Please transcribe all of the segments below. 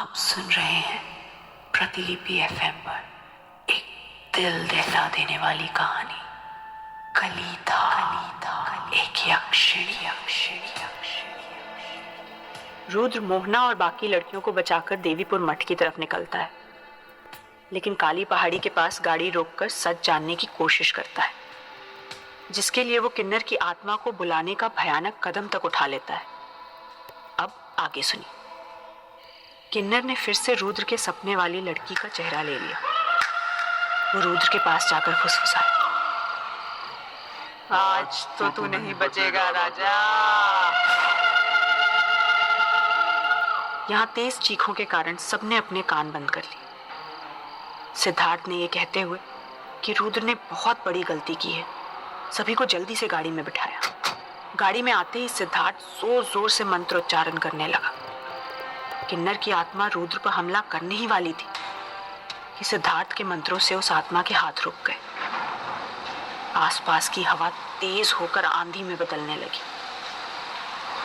आप सुन रहे हैं प्रतिलिपि एफएम पर एक दिल दहला देने वाली कहानी कलिता एक यक्षिणी। रुद्र मोहना और बाकी लड़कियों को बचाकर देवीपुर मठ की तरफ निकलता है, लेकिन काली पहाड़ी के पास गाड़ी रोककर सच जानने की कोशिश करता है, जिसके लिए वो किन्नर की आत्मा को बुलाने का भयानक कदम तक उठा लेता है। अब आगे सुनिए। किन्नर ने फिर से रुद्र के सपने वाली लड़की का चेहरा ले लिया। वो रुद्र के पास जाकर फुसफुसाया, आज तो तू नहीं बचेगा राजा। यहाँ तेज चीखों के कारण सबने अपने कान बंद कर लिए। सिद्धार्थ ने यह कहते हुए कि रुद्र ने बहुत बड़ी गलती की है, सभी को जल्दी से गाड़ी में बिठाया। गाड़ी में आते ही सिद्धार्थ जोर जोर से मंत्रोच्चारण करने लगा। किन्नर की आत्मा रुद्र पर हमला करने ही वाली थी कि सिद्धार्थ के मंत्रों से उस आत्मा के हाथ रुक गए। आसपास की हवा तेज होकर आंधी में बदलने लगी।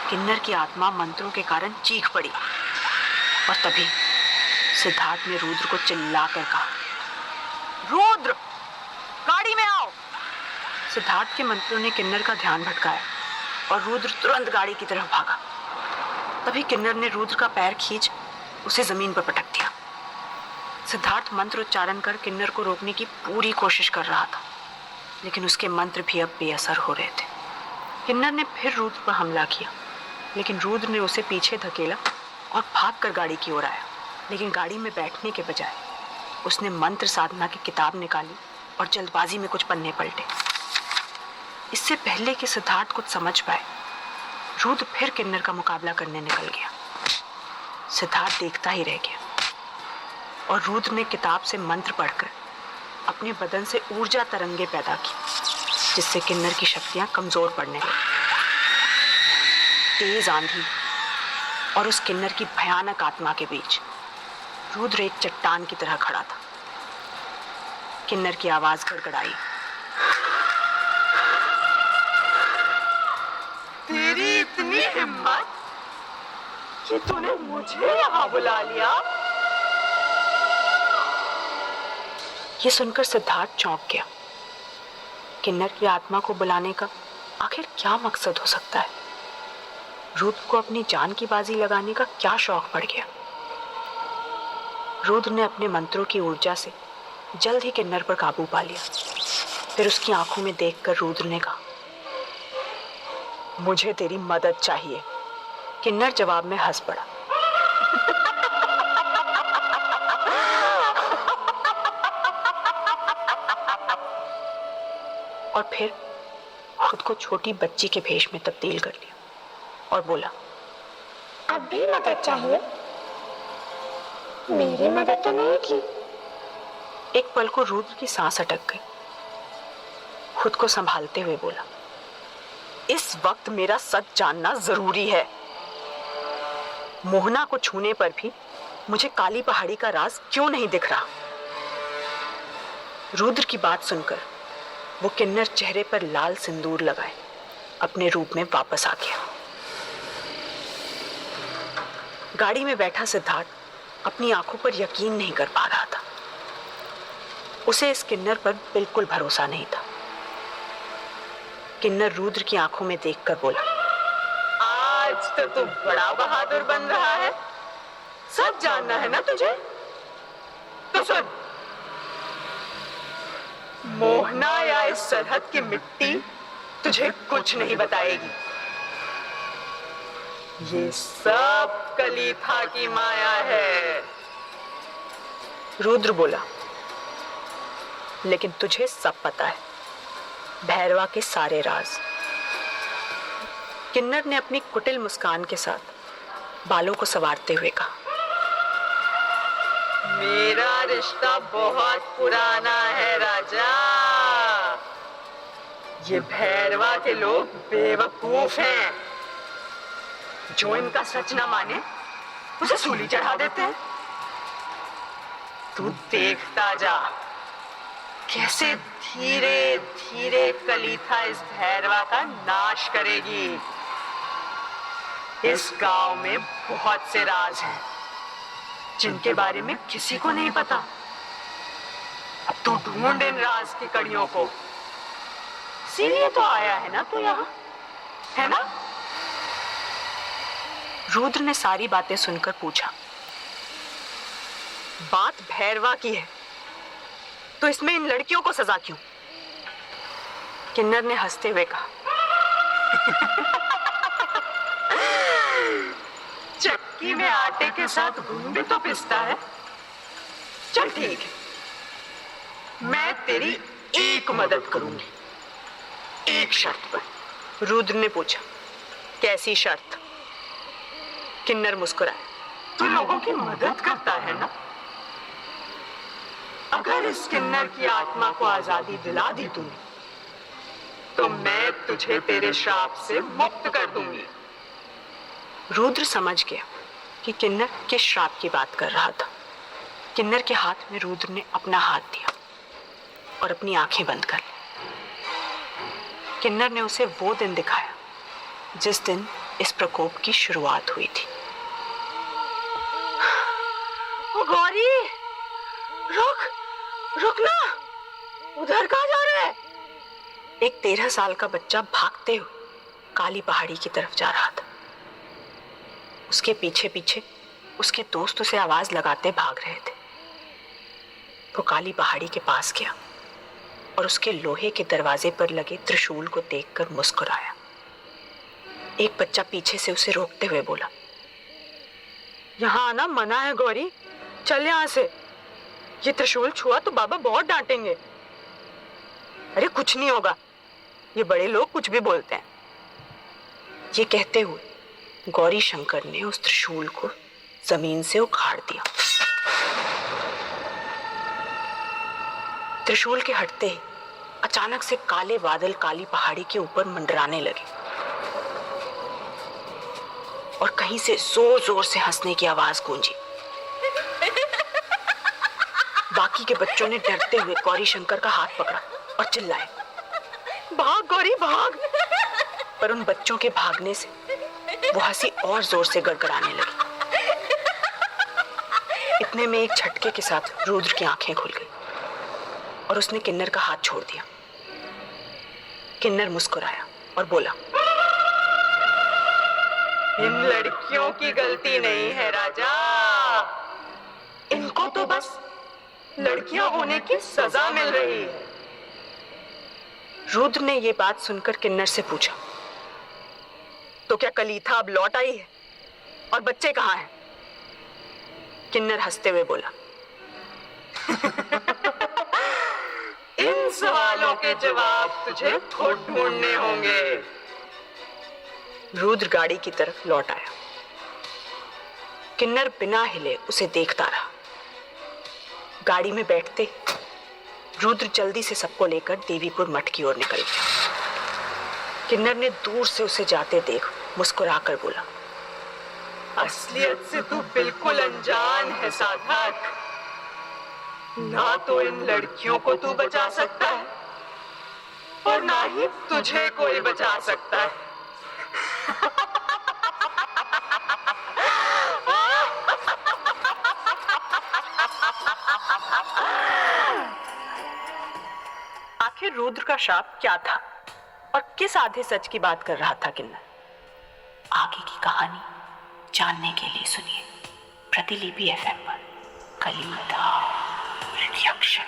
किन्नर की आत्मा मंत्रों के कारण चीख पड़ी और तभी सिद्धार्थ ने रुद्र को चिल्लाकर कहा, रुद्र, गाड़ी में आओ। सिद्धार्थ के मंत्रों ने किन्नर का ध्यान भटकाया और रुद्र तुरंत गाड़ी की तरफ भागा। तभी किन्नर ने रुद्र का पैर खींच उसे जमीन पर पटक दिया। सिद्धार्थ मंत्र उच्चारण कर किन्नर को रोकने की पूरी कोशिश कर रहा था, लेकिन उसके मंत्र भी अब बेअसर हो रहे थे। किन्नर ने फिर रुद्र पर हमला किया, लेकिन रुद्र ने उसे पीछे धकेला और भागकर गाड़ी की ओर आया। लेकिन गाड़ी में बैठने के बजाय उसने मंत्र साधना की किताब निकाली और जल्दबाजी में कुछ पन्ने पलटे। इससे पहले कि सिद्धार्थ कुछ समझ पाए, रुद्र फिर किन्नर का मुकाबला करने निकल गया। सिद्धार्थ देखता ही रह गया और रुद्र ने किताब से मंत्र पढ़कर अपने बदन से ऊर्जा तरंगे पैदा की, जिससे किन्नर की शक्तियां कमजोर पड़ने लगी। तेज आंधी और उस किन्नर की भयानक आत्मा के बीच रुद्र एक चट्टान की तरह खड़ा था। किन्नर की आवाज गड़गड़ाई, तेरी इतनी हिम्मत कि तूने मुझे यहाँ बुला लिया। ये सुनकर सिद्धार्थ चौंक गया। किन्नर की आत्मा को बुलाने का आखिर क्या मकसद हो सकता है? रुद्र को अपनी जान की बाजी लगाने का क्या शौक पड़ गया? रुद्र ने अपने मंत्रों की ऊर्जा से जल्द ही किन्नर पर काबू पा लिया। फिर उसकी आंखों में देखकर रुद्र ने कहा, मुझे तेरी मदद चाहिए। किन्नर जवाब में हंस पड़ा। और फिर खुद को छोटी बच्ची के भेष में तब्दील कर लिया और बोला, अब भी मदद चाहिए? मेरी मदद तो नहीं की। एक पल को रुद्र की सांस अटक गई। खुद को संभालते हुए बोला, इस वक्त मेरा सच जानना जरूरी है। मोहना को छूने पर भी मुझे काली पहाड़ी का राज क्यों नहीं दिख रहा? रुद्र की बात सुनकर वो किन्नर चेहरे पर लाल सिंदूर लगाए अपने रूप में वापस आ गया। गाड़ी में बैठा सिद्धार्थ अपनी आंखों पर यकीन नहीं कर पा रहा था। उसे इस किन्नर पर बिल्कुल भरोसा नहीं था। किन्नर रुद्र की आंखों में देखकर बोला, आज तो तू बड़ा बहादुर बन रहा है। सब जानना है ना तुझे? तो सुन, मोहना या इस सरहद की मिट्टी तुझे कुछ नहीं बताएगी। ये सब कलिता की माया है। रुद्र बोला, लेकिन तुझे सब पता है, भैरवा के सारे राज। किन्नर ने अपनी कुटिल मुस्कान के साथ बालों को संवारते हुए कहा, मेरा रिश्ता बहुत पुराना है राजा। ये भैरवा के लोग बेवकूफ हैं। जो इनका सच ना माने उसे सूली चढ़ा देते हैं। तू देखता जा कैसे धीरे धीरे कलिता इस भैरवा का नाश करेगी। इस गांव में बहुत से राज हैं, जिनके बारे में किसी को नहीं पता। अब तू ढूंढ इन राज की कड़ियों को। इसीलिए तो आया है ना तू यहाँ, है ना? रुद्र ने सारी बातें सुनकर पूछा, बात भैरवा की है तो इसमें इन लड़कियों को सजा क्यों? किन्नर ने हंसते हुए कहा, चक्की में आटे के साथ घुन भी तो पिसता है। चल ठीक है, मैं तेरी एक मदद करूंगी, एक शर्त पर। रुद्र ने पूछा, कैसी शर्त? किन्नर मुस्कुराया, तू लोगों की मदद करता है ना? अगर इस किन्नर की आत्मा को आजादी दिला दी तूने तो मैं तुझे तेरे श्राप से मुक्त कर दूंगी। रुद्र समझ गया कि किन्नर किस श्राप की बात कर रहा था। किन्नर के हाथ में रुद्र ने अपना हाथ दिया और अपनी आंखें बंद कर ली। किन्नर ने उसे वो दिन दिखाया जिस दिन इस प्रकोप की शुरुआत हुई थी। ओ गौरी, रुक रुक ना, उधर कहाँ जा रहे हैं? एक 13 साल का बच्चा भागते हुए काली पहाड़ी की तरफ जा रहा था। उसके पीछे पीछे उसके दोस्त उसे आवाज लगाते भाग रहे थे। वो काली पहाड़ी के पास गया और उसके लोहे के दरवाजे पर लगे त्रिशूल को देखकर मुस्कुराया। एक बच्चा पीछे से उसे रोकते हुए बोला, यहाँ आना मना है गौरी, चल यहाँ से। ये त्रिशूल छुआ तो बाबा बहुत डांटेंगे। अरे कुछ नहीं होगा, ये बड़े लोग कुछ भी बोलते हैं। ये कहते हुए गौरी शंकर ने उस त्रिशूल को जमीन से उखाड़ दिया। त्रिशूल के हटते ही अचानक से काले बादल काली पहाड़ी के ऊपर मंडराने लगे और कहीं से जोर जोर से हंसने की आवाज गूंजी। बाकी के बच्चों ने डरते हुए गौरी शंकर का हाथ पकड़ा और चिल्लाए, भाग गौरी भाग। पर उन बच्चों के भागने से वो हंसी और जोर से गड़गड़ाने लगी। इतने में एक झटके के साथ रुद्र की आंखें खुल गई और उसने किन्नर का हाथ छोड़ दिया। किन्नर मुस्कुराया और बोला, इन लड़कियों की गलती नहीं है राजा, इनको तो बस लड़कियां होने की सजा मिल रही है। रुद्र ने ये बात सुनकर किन्नर से पूछा, तो क्या कलीथा अब लौट आई है और बच्चे कहाँ हैं? किन्नर हंसते हुए बोला, इन सवालों के जवाब तुझे खुद ढूंढने होंगे। रुद्र गाड़ी की तरफ लौट आया। किन्नर बिना हिले उसे देखता रहा। गाड़ी में बैठते रुद्र जल्दी से सबको लेकर देवीपुर मठ की ओर निकल गया। किन्नर ने दूर से उसे जाते देख मुस्कुराकर बोला, असलियत से तू बिल्कुल अनजान है साधक। ना तो इन लड़कियों को तू बचा सकता है और ना ही तुझे कोई बचा सकता है। आखिर रुद्र का श्राप क्या था और किस आधे सच की बात कर रहा था किन्नर? आगे की कहानी जानने के लिए सुनिए प्रतिलिपि FM पर कलीता रिएक्शन।